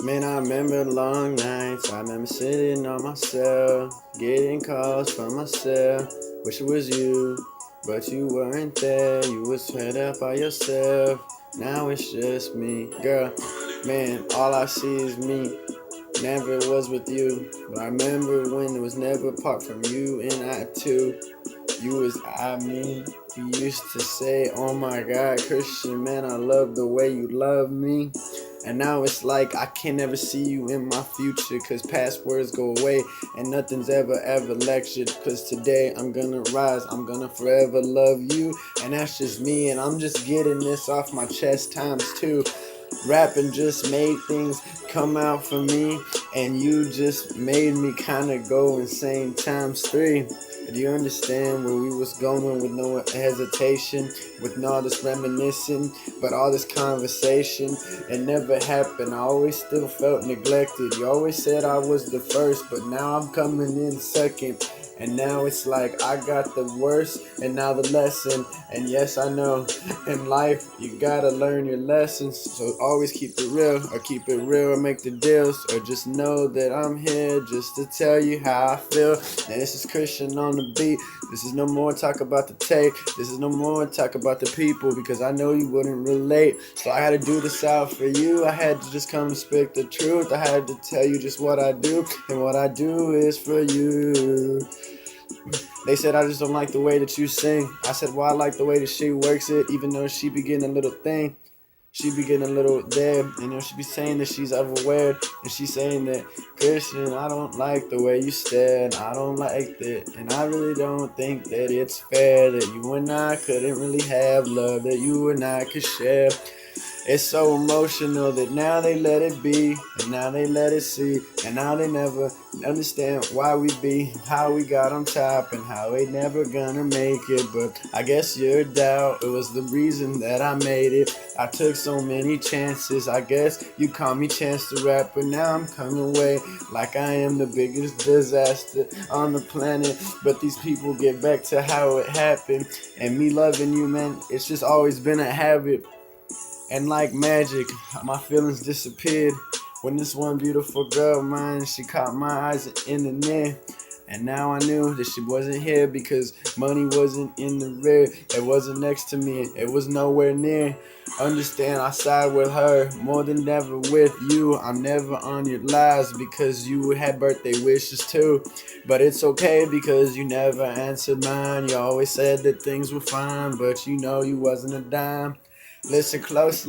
Man, I remember long nights. I remember sitting on my cell, getting calls from myself. Wish it was you, but you weren't there. You was fed up by yourself. Now it's just me, girl. Man, all I see is me. Never was with you, but I remember when it was never apart from you and I too. You was me. You used to say, oh my God, Christian, man, I love the way you love me. And now it's like I can never see you in my future, cause past words go away and nothing's ever lectured. Cause today I'm gonna rise, I'm gonna forever love you. And that's just me, and I'm just getting this off my chest times two. Rapping just made things come out for me, and you just made me kinda go insane times three. Do you understand where we was going with no hesitation, with all this reminiscing, but all this conversation? It never happened. I always still felt neglected. You always said I was the first, but now I'm coming in second. And now it's like I got the worst and now the lesson. And yes, I know in life you gotta learn your lessons. So always keep it real, or keep it real and make the deals. Or just know that I'm here just to tell you how I feel. And this is Christian on the beat. This is no more talk about the tape. This is no more talk about the people, because I know you wouldn't relate. So I had to do this out for you. I had to just come and speak the truth. I had to tell you just what I do, and what I do is for you. They said I just don't like the way that you sing. I said, well, I like the way that she works it, even though she be getting a little thing. She be getting a little there, she be saying that she's overwhelmed, and she's saying that, Christian, I don't like the way you stare, and I don't like that, and I really don't think that it's fair that you and I couldn't really have love that you and I could share. It's so emotional that now they let it be, and now they let it see, and now they never understand why we be, how we got on top, and how we never gonna make it. But I guess your doubt, it was the reason that I made it. I took so many chances, I guess you call me Chance the Rapper. Now I'm coming away like I am the biggest disaster on the planet. But these people get back to how it happened, and me loving you, man, it's just always been a habit. And like magic, my feelings disappeared when this one beautiful girl of mine, she caught my eyes in the net. And now I knew that she wasn't here because money wasn't in the rear. It wasn't next to me, it was nowhere near. Understand, I side with her more than ever with you. I'm never on your lies because you had birthday wishes too. But it's okay because you never answered mine. You always said that things were fine, but you know you wasn't a dime. Listen closely.